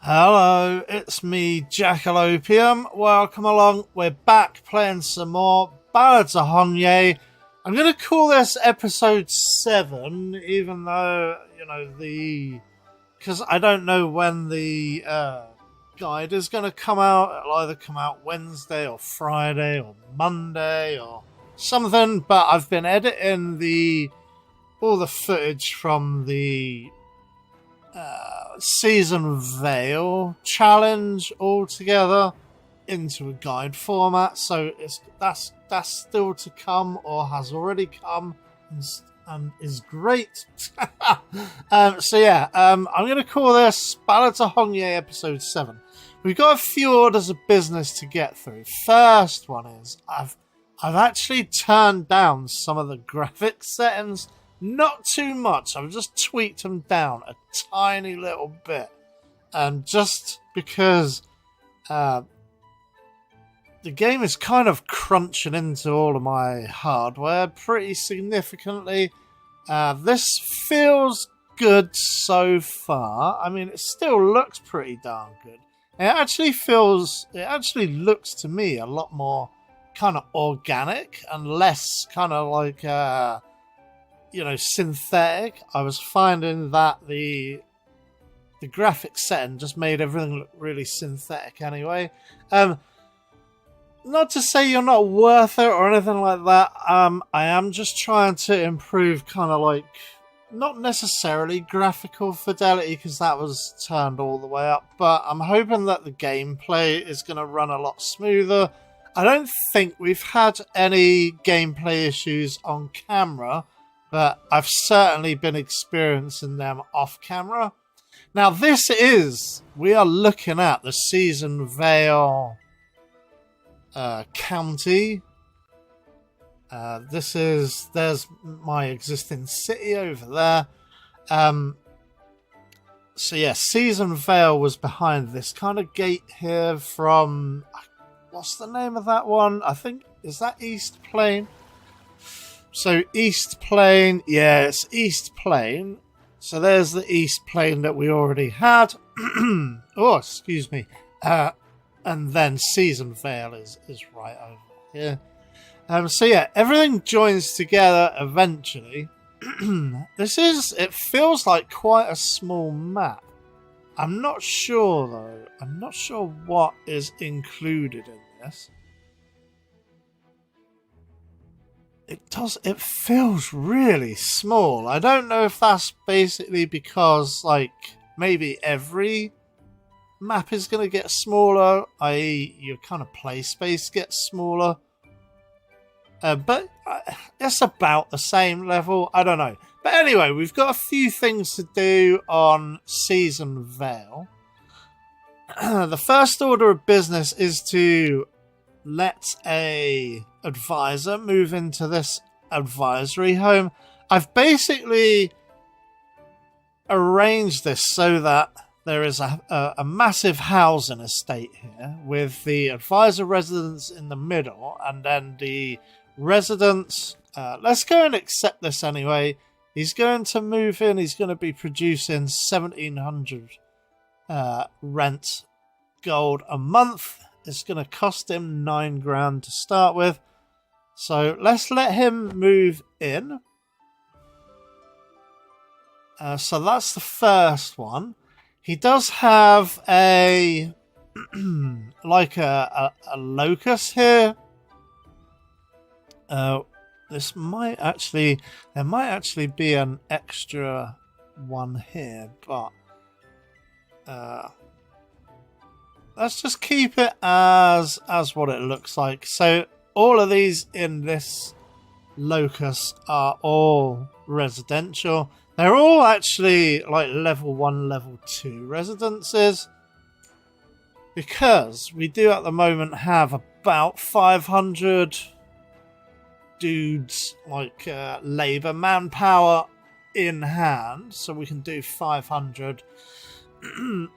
Hello, it's me, Jack-a-Lopium. Welcome along. We're back playing some more Ballads of Hongye. I'm going to call this episode 7, even though, because I don't know when the guide is going to come out. It'll either come out Wednesday or Friday or Monday or something, but I've been editing all the footage from the season Vale challenge all together into a guide format, so that's still to come or has already come and is great. I'm going to call this Ballads of Hongye episode 7. We've got a few orders of business to get through. First one is I've actually turned down some of the graphics settings. Not too much. I've just tweaked them down a tiny little bit. Just because the game is kind of crunching into all of my hardware pretty significantly. This feels good so far. I mean, it still looks pretty darn good. It actually looks to me a lot more kind of organic and less kind of like synthetic. I was finding that the graphics setting just made everything look really synthetic anyway. Not to say you're not worth it or anything like that. I am just trying to improve kind of like, not necessarily graphical fidelity because that was turned all the way up, but I'm hoping that the gameplay is going to run a lot smoother. I don't think we've had any gameplay issues on camera, but I've certainly been experiencing them off camera. Now we are looking at the season Vale county. There's my existing city over there. Season Vale was behind this kind of gate here from, what's the name of that one? I think, is that East Plain? So East Plain, yeah, it's East Plain. So there's the East Plain that we already had. Oh, excuse me. And then Season Vale is right over here. Everything joins together eventually. It feels like quite a small map. I'm not sure though. I'm not sure what is included in this. It feels really small. I don't know if that's basically because, like, maybe every map is going to get smaller, i.e. your kind of play space gets smaller. But it's about the same level. I don't know. But anyway, we've got a few things to do on Season Vale. The first order of business is to let a advisor move into this advisory home. I've basically arranged this so that there is a massive housing estate here with the advisor residence in the middle, and then the residents, let's go and accept this anyway. He's going to move in. He's going to be producing 1,700 rent gold a month. It's going to cost him 9 grand to start with. So let's let him move in. So that's the first one. He does have a like a locus here. There might actually be an extra one here, but let's just keep it as what it looks like. So all of these in this locus are all residential. They're all actually like level 1, level 2 residences, because we do at the moment have about 500 dudes, like labor manpower in hand, so we can do 500.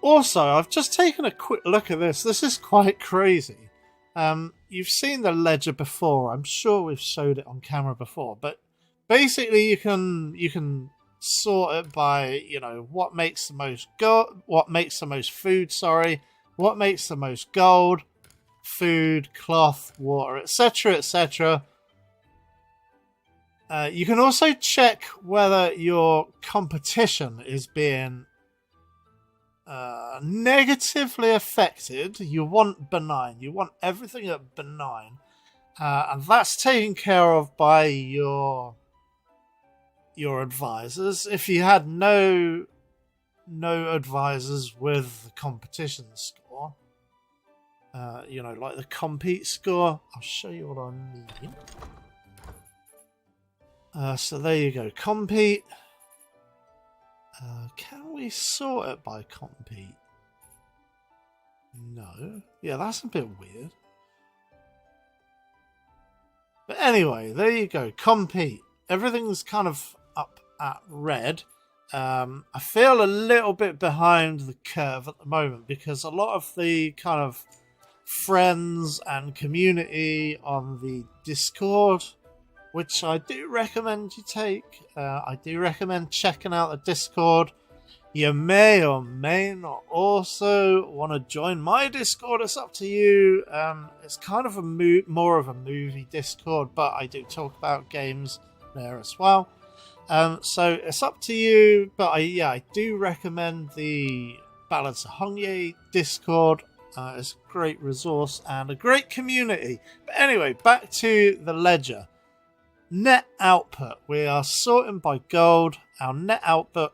Also, I've just taken a quick look at this. This is quite crazy. You've seen the ledger before. I'm sure we've showed it on camera before, but basically you can sort it by, you know, what makes the most what makes the most food, what makes the most gold, food, cloth, water, etc., etc. You can also check whether your competition is being negatively affected. You want benign. You want everything at benign. And that's taken care of by your advisors. If you had no advisors with the competition score, you know, like the compete score, I'll show you what I mean. So there you go, compete. Can we sort it by compete? No. Yeah, that's a bit weird. But anyway, there you go, compete. Everything's kind of up at red. I feel a little bit behind the curve at the moment because a lot of the kind of friends and community on the Discord, which I do recommend you take. I do recommend checking out the Discord. You may or may not also want to join my Discord. It's up to you. It's kind of more of a movie Discord, but I do talk about games there as well. So it's up to you. But I do recommend the Ballads of Hongye Discord. It's a great resource and a great community. But anyway, back to the ledger. Net output. We are sorting by gold. Our net output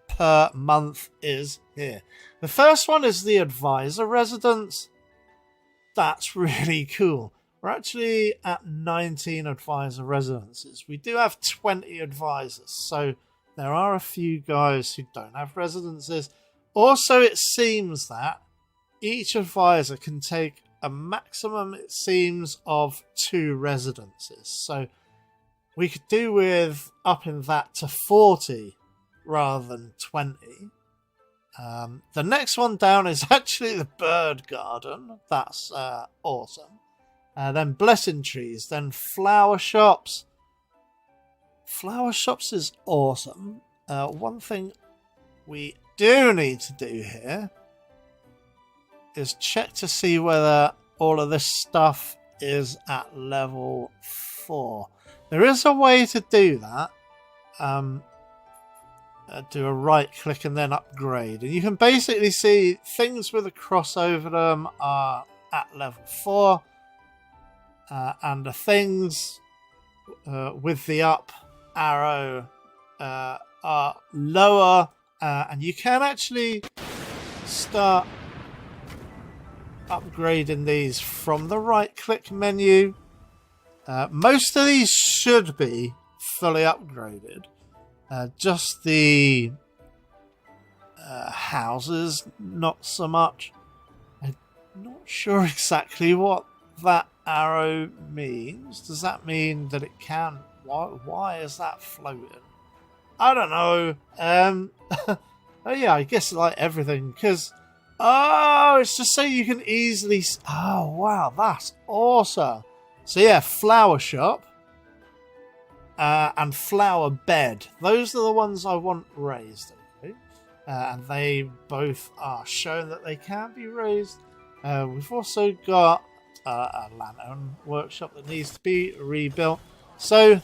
per month is here. The first one is the advisor residence. That's really cool. We're actually at 19 advisor residences. We do have 20 advisors, so there are a few guys who don't have residences. Also, it seems that each advisor can take a maximum, it seems, of 2 residences. So we could do with upping that to 40 rather than 20. The next one down is actually the bird garden. That's awesome. Then blessing trees, then flower shops. Flower shops is awesome. One thing we do need to do here is check to see whether all of this stuff is at level 4. There is a way to do that. Do a right click and then upgrade. And you can basically see things with a cross over them are at level 4. And the things with the up arrow are lower. And you can actually start upgrading these from the right click menu. Most of these should be fully upgraded. Just the houses, not so much. I'm not sure exactly what that arrow means. Does that mean that it can? Why is that floating? I don't know. Oh yeah, I guess like everything, because it's just so you can easily. Oh wow, that's awesome. So yeah, flower shop and flower bed. Those are the ones I want raised. Okay, and they both are shown that they can be raised. We've also got a lantern workshop that needs to be rebuilt. So,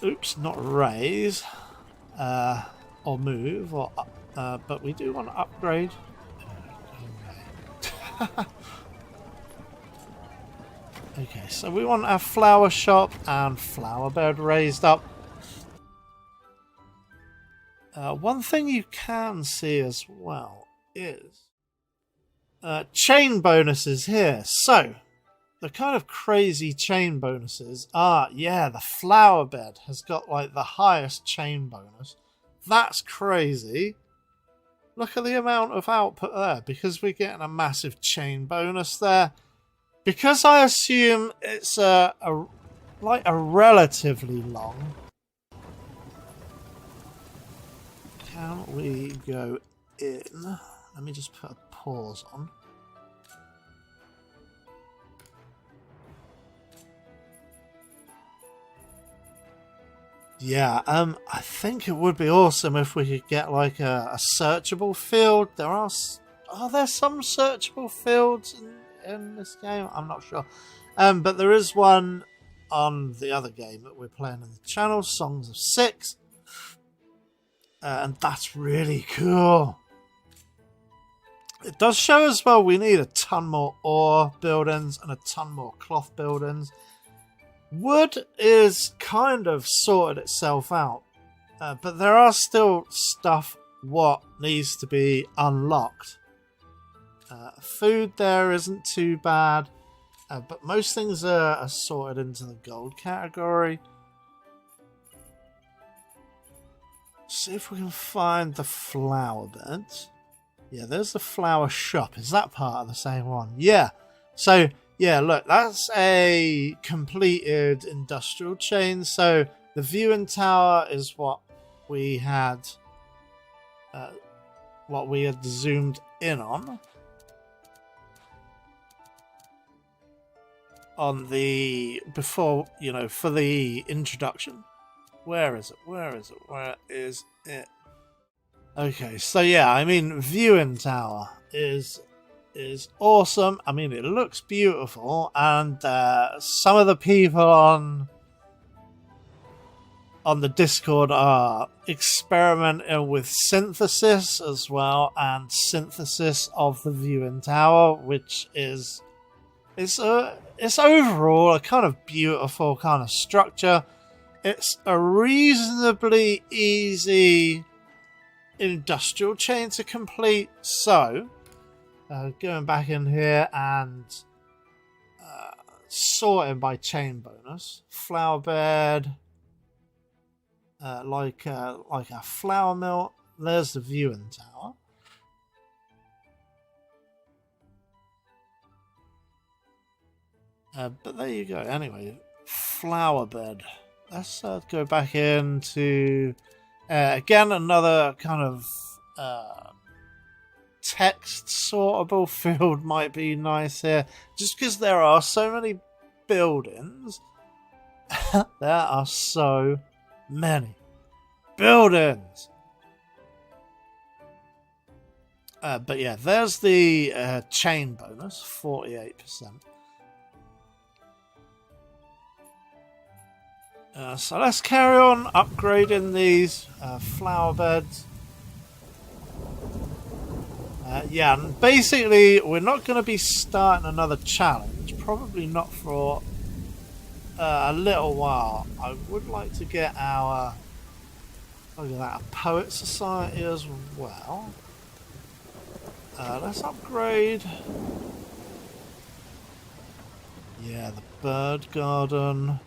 oops, not raise or move, or but we do want to upgrade. Okay, so we want our flower shop and flower bed raised up. One thing you can see as well is chain bonuses here. So, the kind of crazy chain bonuses are, yeah, the flower bed has got like the highest chain bonus. That's crazy. Look at the amount of output there, because we're getting a massive chain bonus there. Because I assume it's a relatively long. Can we go in? Let me just put a pause on. Yeah, I think it would be awesome if we could get like a searchable field. Are there some searchable fields in this game? I'm not sure. But there is one on the other game that we're playing on the channel, Songs of Six. And that's really cool. It does show as well we need a ton more ore buildings and a ton more cloth buildings. Wood is kind of sorted itself out, but there are still stuff what needs to be unlocked. Food there isn't too bad, but most things are sorted into the gold category. See if we can find the flower beds. Yeah, there's the flower shop. Is that part of the same one? Yeah. So, yeah, look, that's a completed industrial chain. So the viewing tower is what we had zoomed in on the before, for the introduction. Where is it? Where is it? Where is it? Okay, so yeah, I mean, viewing tower is awesome. I mean, it looks beautiful, and some of the people on the Discord are experimenting with synthesis as well, and synthesis of the viewing tower, which is it's overall a kind of beautiful kind of structure. It's a reasonably easy industrial chain to complete, so going back in here and sorting by chain bonus, flower bed, like a flour mill. There's the viewing tower. But there you go. Anyway, flower bed. Let's go back into again another kind of text sortable field might be nice here, just because there are so many buildings. There are so many buildings. But yeah, there's the chain bonus, 48%. So let's carry on upgrading these flower beds. Yeah, and basically we're not going to be starting another challenge, probably not for a little while. I would like to get our, look at that, a poet society as well. Let's upgrade. Yeah, the bird garden.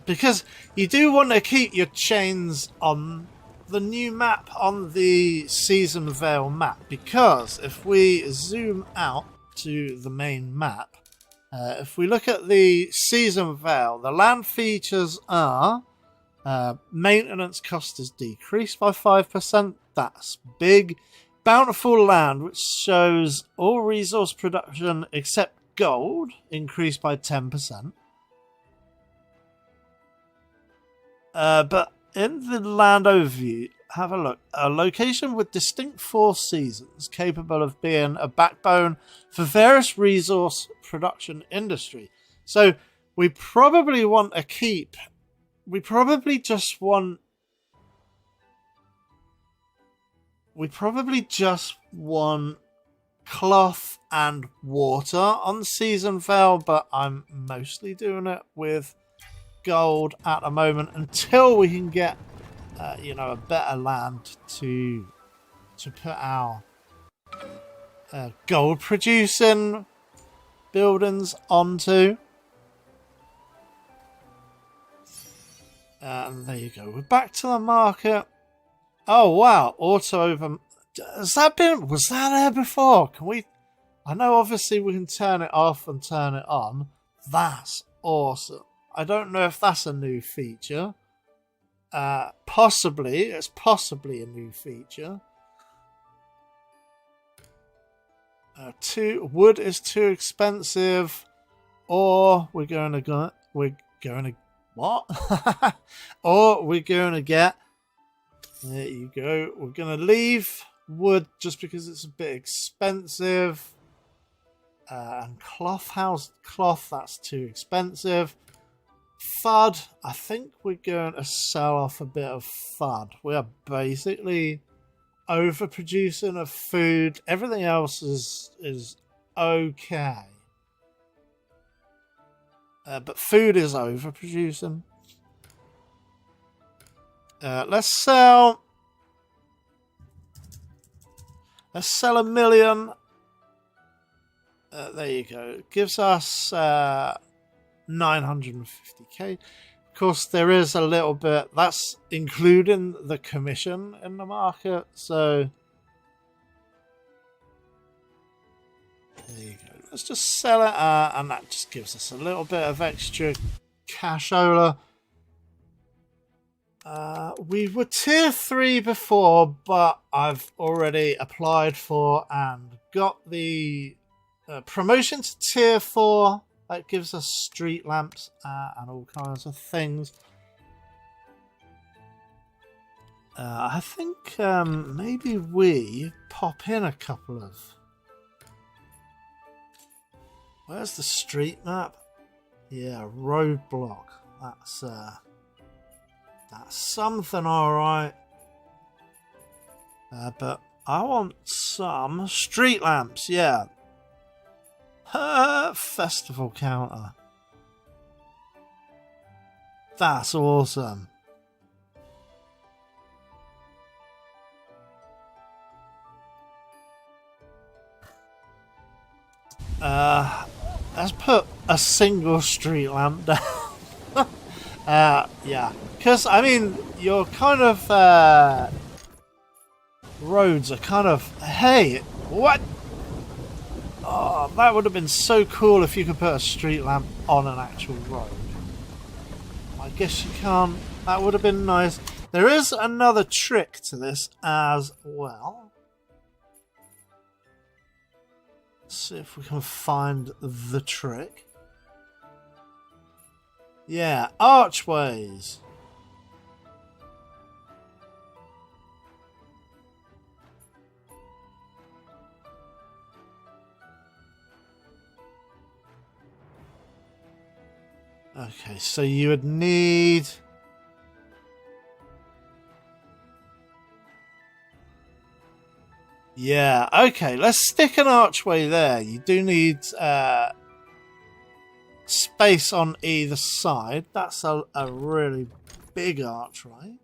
Because you do want to keep your chains on the new map, on the Season Vale map, because if we zoom out to the main map, if we look at the Season Vale, the land features are maintenance cost is decreased by 5%. That's big. Bountiful land, which shows all resource production except gold, increased by 10%. But in the land overview, have a look. A location with distinct 4 seasons, capable of being a backbone for various resource production industry. So we probably want to keep. We probably just want cloth and water on Season Vale, but I'm mostly doing it with gold at the moment until we can get a better land to put our gold producing buildings onto. And there you go, we're back to the market. Oh wow, auto over. Was that there before? Can we, I know obviously we can turn it off and turn it on. That's awesome. I don't know if that's a new feature. Possibly. It's possibly a new feature. Wood is too expensive, or we're going to What? Or we're going to get... There you go. We're going to leave wood just because it's a bit expensive. And cloth, that's too expensive. FUD, I think we're going to sell off a bit of FUD. We are basically overproducing of food. Everything else is okay. But food is overproducing. Let's sell 1 million. There you go. It gives us 950k. Of course, there is a little bit. That's including the commission in the market. So there you go. Let's just sell it, and that just gives us a little bit of extra cashola. We were tier 3 before, but I've already applied for and got the promotion to tier 4. That gives us street lamps and all kinds of things. I think maybe we pop in a couple of... Where's the street map? Yeah, roadblock. That's something, alright. But I want some street lamps, yeah. Festival counter. That's awesome. Let's put a single street lamp down. Yeah, because I mean, your kind of roads are kind of, hey, what? Oh, that would have been so cool if you could put a street lamp on an actual road. I guess you can't. That would have been nice. There is another trick to this as well. Let's see if we can find the trick. Yeah, archways. Okay, so you would need... Yeah, okay, let's stick an archway there. You do need space on either side. That's a really big archway.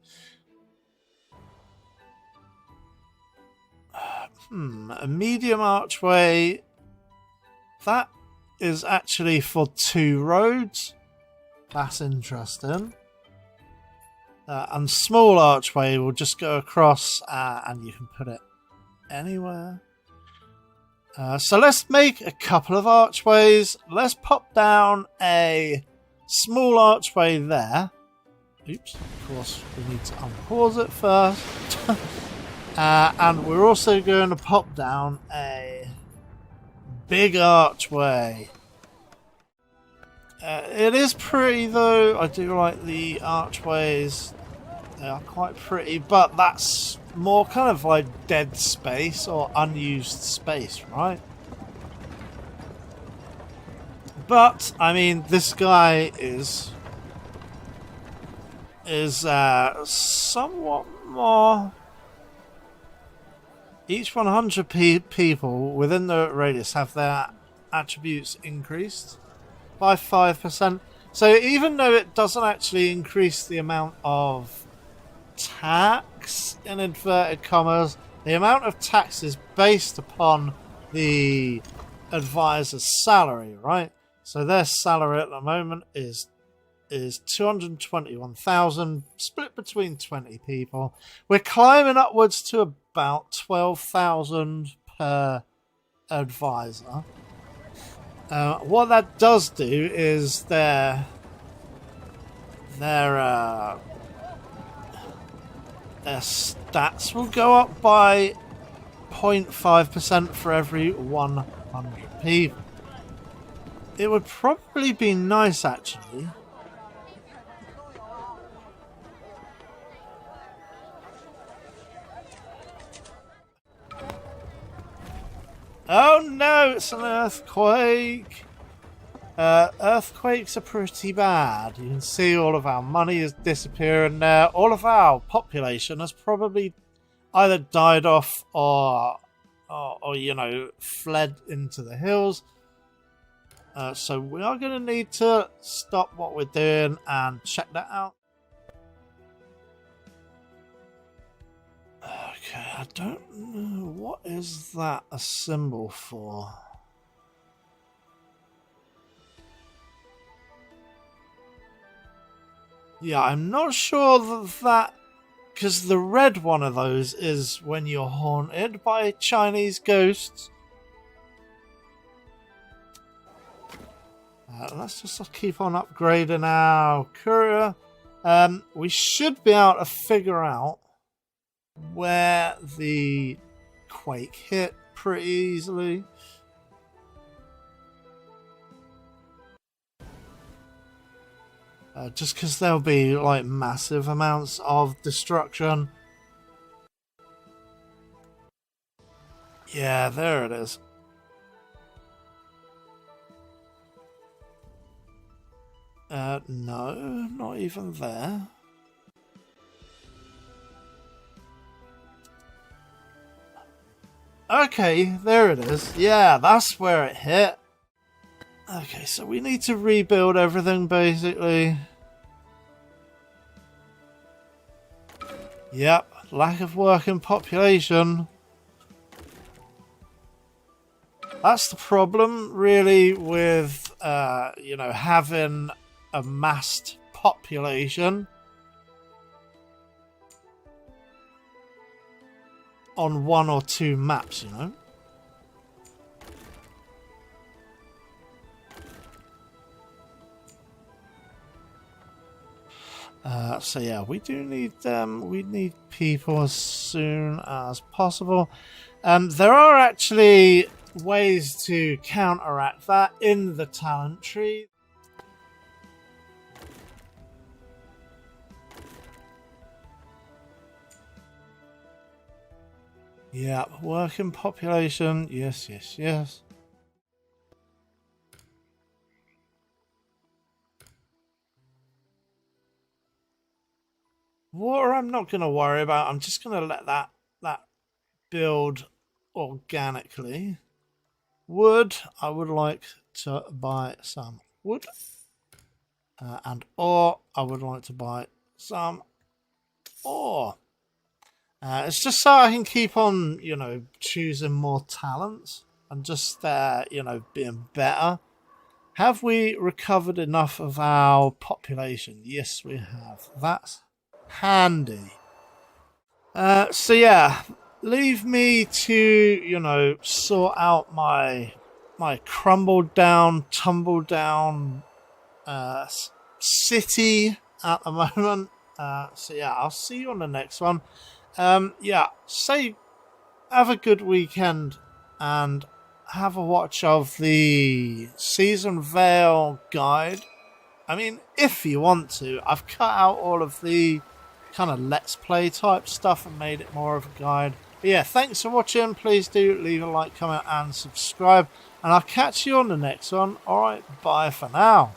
A medium archway. That is actually for 2 roads. That's interesting. And small archway will just go across and you can put it anywhere. So let's make a couple of archways. Let's pop down a small archway there. Oops, of course we need to unpause it first. And we're also going to pop down a big archway. It is pretty though. I do like the archways. They are quite pretty, but that's more kind of like dead space or unused space, right? But I mean, this guy is somewhat more. Each 100 people within the radius have their attributes increased by 5%. So even though it doesn't actually increase the amount of tax, in inverted commas, the amount of tax is based upon the advisor's salary, right? So their salary at the moment is 221,000, split between 20 people. We're climbing upwards to about 12,000 per advisor. What that does do is their stats will go up by 0.5% for every 100 people. It would probably be nice, actually, Oh no, it's an earthquake. Earthquakes are pretty bad. You can see all of our money is disappearing there. All of our population has probably either died off or you know, fled into the hills. So we are going to need to stop what we're doing and check that out. Okay, I don't know. What is that a symbol for? Yeah, I'm not sure that because the red one of those is when you're haunted by Chinese ghosts. Let's just keep on upgrading our courier. We should be able to figure out where the quake hit pretty easily. Just because there'll be like massive amounts of destruction. Yeah, there it is. No, not even there. Okay, there it is. Yeah, that's where it hit. Okay, so we need to rebuild everything, basically. Yep, lack of working population. That's the problem, really, with, you know, having a massed population on 1 or 2 maps, you know. So yeah, we do need we need people as soon as possible. There are actually ways to counteract that in the talent tree. Yeah, working population. Yes, yes, yes. Water I'm not going to worry about. I'm just going to let that build organically. Wood, I would like to buy some wood. And ore, I would like to buy some ore. It's just so I can keep on, you know, choosing more talents and just, you know, being better. Have we recovered enough of our population? Yes, we have. That's handy. So yeah, leave me to, you know, sort out my crumbled down, tumbled down city at the moment. So yeah, I'll see you on the next one. Yeah, have a good weekend and have a watch of the Season Vale guide. I mean, if you want to, I've cut out all of the kind of let's play type stuff and made it more of a guide. But yeah, thanks for watching. Please do leave a like, comment and subscribe, and I'll catch you on the next one. Alright, bye for now.